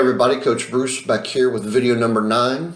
everybody, Coach Bruce back here with video number 9.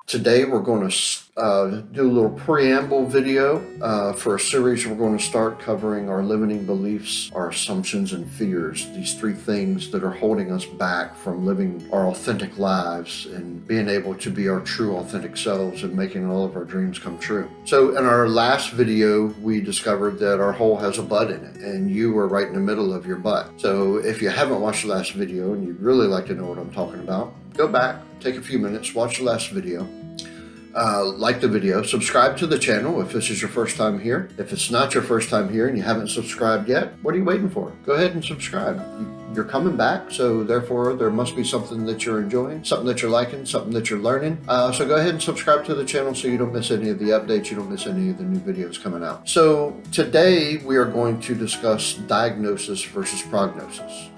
Today we're going to do a little preamble video for a series we're going to start covering our limiting beliefs, our assumptions and fears, these 3 things that are holding us back from living our authentic lives and being able to be our true authentic selves and making all of our dreams come true. So in our last video, we discovered that our hole has a butt in it and you were right in the middle of your butt. So if you haven't watched the last video and you'd really like to know what I'm talking about, go back, take a few minutes, watch the last video. Like the video, subscribe to the channel if this is your first time here. If it's not your first time here and you haven't subscribed yet, what are you waiting for? Go ahead and subscribe. You're coming back, so therefore there must be something that you're enjoying, something that you're liking, something that you're learning. So go ahead and subscribe to the channel so you don't miss any of the updates, you don't miss any of the new videos coming out. So today we are going to discuss diagnosis versus prognosis.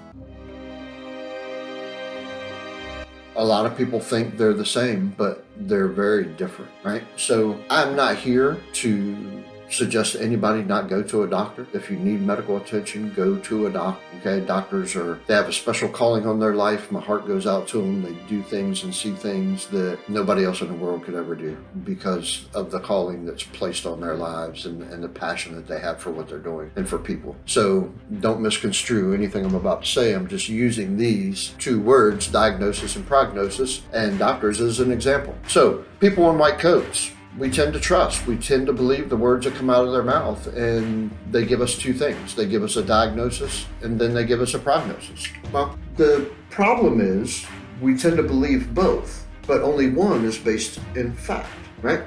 A lot of people think they're the same, but they're very different, right? So I'm not here to suggest to anybody not go to a doctor. If you need medical attention, go to a doctor, okay? Doctors they have a special calling on their life. My heart goes out to them. They do things and see things that nobody else in the world could ever do because of the calling that's placed on their lives and the passion that they have for what they're doing and for people. So don't misconstrue anything I'm about to say. I'm just using these 2 words, diagnosis and prognosis, and doctors as an example. So people in white coats, we tend to trust, we tend to believe the words that come out of their mouth, and they give us 2 things. They give us a diagnosis and then they give us a prognosis. Well, the problem is we tend to believe both, but only one is based in fact, right?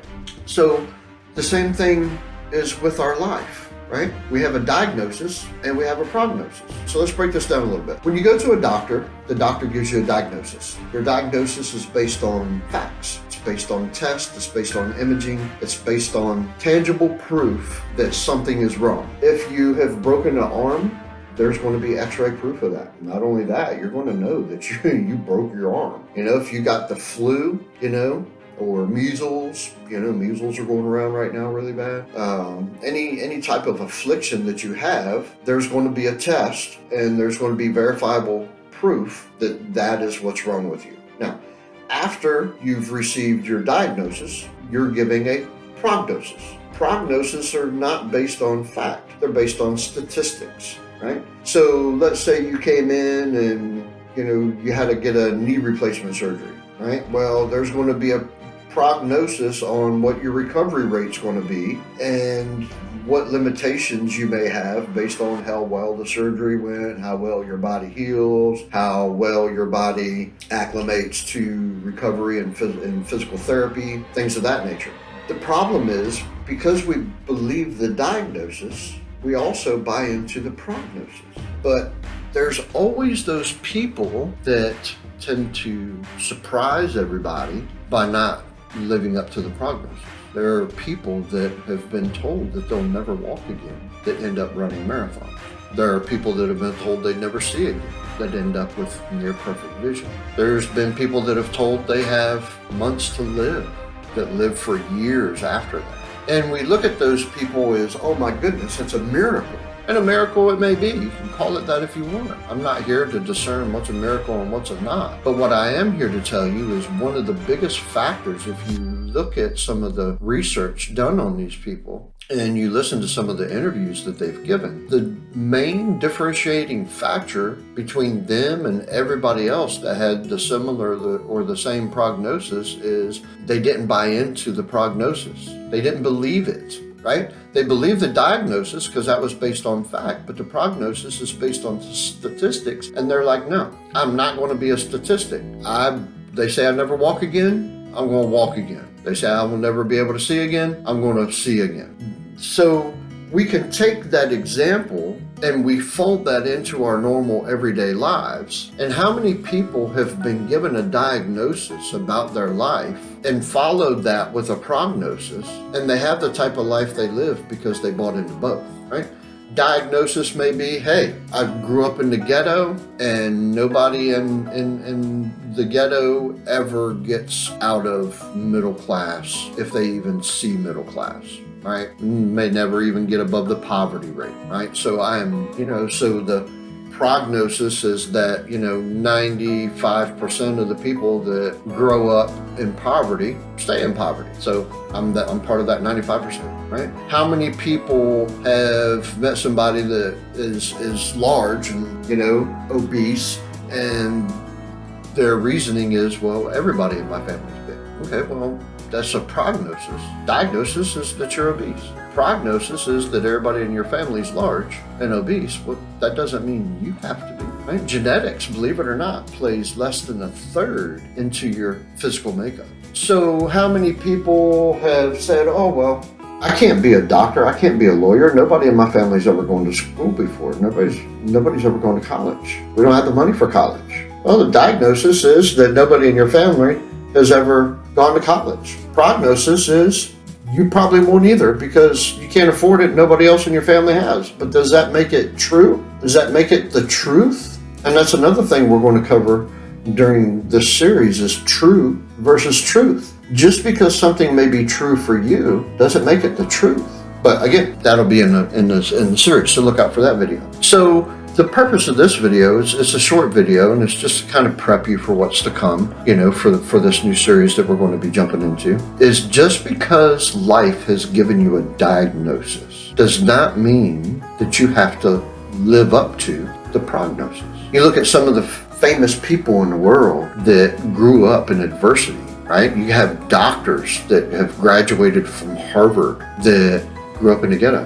So the same thing is with our life, right? We have a diagnosis and we have a prognosis. So let's break this down a little bit. When you go to a doctor, the doctor gives you a diagnosis. Your diagnosis is based on facts. It's based on tests, it's based on imaging, it's based on tangible proof that something is wrong. If you have broken an arm, there's going to be x-ray proof of that. Not only that, you're going to know that you broke your arm. If you got the flu, or measles, measles are going around right now really bad. Any type of affliction that you have, there's going to be a test and there's going to be verifiable proof that that is what's wrong with you. Now, after you've received your diagnosis, you're giving a prognosis. Prognosis are not based on fact, they're based on statistics, right? So let's say you came in and you had to get a knee replacement surgery, right? Well, there's going to be a prognosis on what your recovery rate's going to be and what limitations you may have based on how well the surgery went, how well your body heals, how well your body acclimates to recovery and physical therapy, things of that nature. The problem is, because we believe the diagnosis, we also buy into the prognosis. But there's always those people that tend to surprise everybody by not living up to the prognosis. There are people that have been told that they'll never walk again that end up running marathons. There are people that have been told they never see again that end up with near perfect vision. There's been people that have told they have months to live that live for years after that. And we look at those people as, oh my goodness, it's a miracle. And a miracle it may be. You can call it that if you want. I'm not here to discern what's a miracle and what's a not. But what I am here to tell you is one of the biggest factors, if you look at some of the research done on these people and you listen to some of the interviews that they've given, the main differentiating factor between them and everybody else that had the similar or the same prognosis is they didn't buy into the prognosis. They didn't believe it. Right? They believe the diagnosis because that was based on fact, but the prognosis is based on statistics. And they're like, no, I'm not going to be a statistic. They say I never walk again, I'm going to walk again. They say I will never be able to see again, I'm going to see again. So we can take that example and we fold that into our normal everyday lives. And how many people have been given a diagnosis about their life and followed that with a prognosis, and they have the type of life they live because they bought into both, right? Diagnosis may be, hey, I grew up in the ghetto and nobody in the ghetto ever gets out of middle class, if they even see middle class. right? May never even get above the poverty rate, right? So so the prognosis is that, 95% of the people that grow up in poverty stay in poverty. So I'm part of that 95%, right? How many people have met somebody that is large and, obese, and their reasoning is, well, everybody in my family is big. Okay, well, that's a prognosis. Diagnosis is that you're obese. Prognosis is that everybody in your family is large and obese. Well, that doesn't mean you have to be, right? Genetics, believe it or not, plays less than a third into your physical makeup. So how many people have said, oh, well, I can't be a doctor, I can't be a lawyer. Nobody in my family's ever gone to school before. Nobody's ever gone to college. We don't have the money for college. Well, the diagnosis is that nobody in your family has ever gone to college. Prognosis is you probably won't either because you can't afford it. Nobody else in your family has. But does that make it true? Does that make it the truth? And that's another thing we're going to cover during this series is true versus truth. Just because something may be true for you doesn't make it the truth. But again, that'll be in the series, so look out for that video. So the purpose of this video is it's a short video, and it's just to kind of prep you for what's to come, for this new series that we're going to be jumping into, is just because life has given you a diagnosis does not mean that you have to live up to the prognosis. You look at some of the famous people in the world that grew up in adversity, right? You have doctors that have graduated from Harvard that grew up in the ghetto.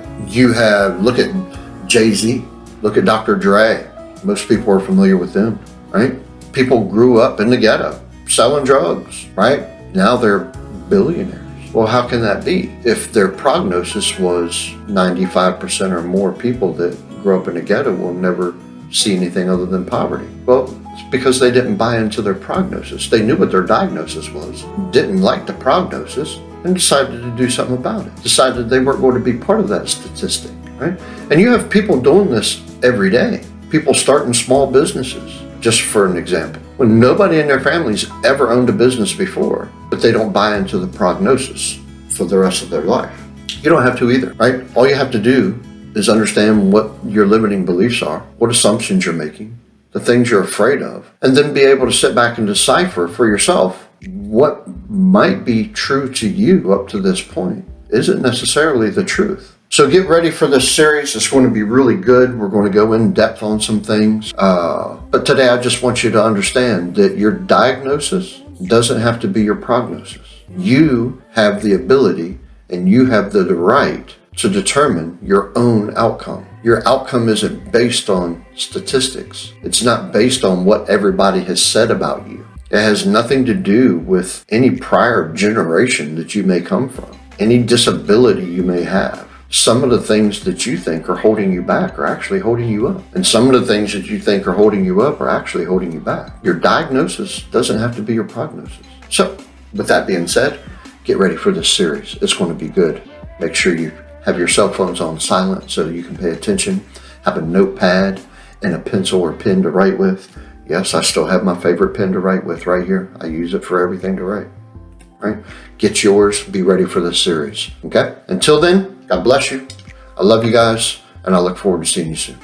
Look at Jay-Z. Look at Dr. Dre. Most people are familiar with them, right? People grew up in the ghetto selling drugs, right? Now they're billionaires. Well, how can that be if their prognosis was 95% or more people that grow up in the ghetto will never see anything other than poverty? Well, it's because they didn't buy into their prognosis. They knew what their diagnosis was, didn't like the prognosis, and decided to do something about it. Decided they weren't going to be part of that statistic, right? And you have people doing this every day. People starting small businesses, just for an example, when nobody in their family's ever owned a business before, but they don't buy into the prognosis for the rest of their life. You don't have to either, right? All you have to do is understand what your limiting beliefs are, what assumptions you're making, the things you're afraid of, and then be able to sit back and decipher for yourself what might be true to you up to this point isn't necessarily the truth. So get ready for this series. It's going to be really good. We're going to go in depth on some things. But today I just want you to understand that your diagnosis doesn't have to be your prognosis. You have the ability and you have the right to determine your own outcome. Your outcome isn't based on statistics. It's not based on what everybody has said about you. It has nothing to do with any prior generation that you may come from, any disability you may have. Some of the things that you think are holding you back are actually holding you up. And some of the things that you think are holding you up are actually holding you back. Your diagnosis doesn't have to be your prognosis. So, with that being said, get ready for this series. It's going to be good. Make sure you have your cell phones on silent so you can pay attention. Have a notepad and a pencil or pen to write with. Yes, I still have my favorite pen to write with right here. I use it for everything to write. Right? Get yours. Be ready for this series. Okay? Until then, God bless you. I love you guys, and I look forward to seeing you soon.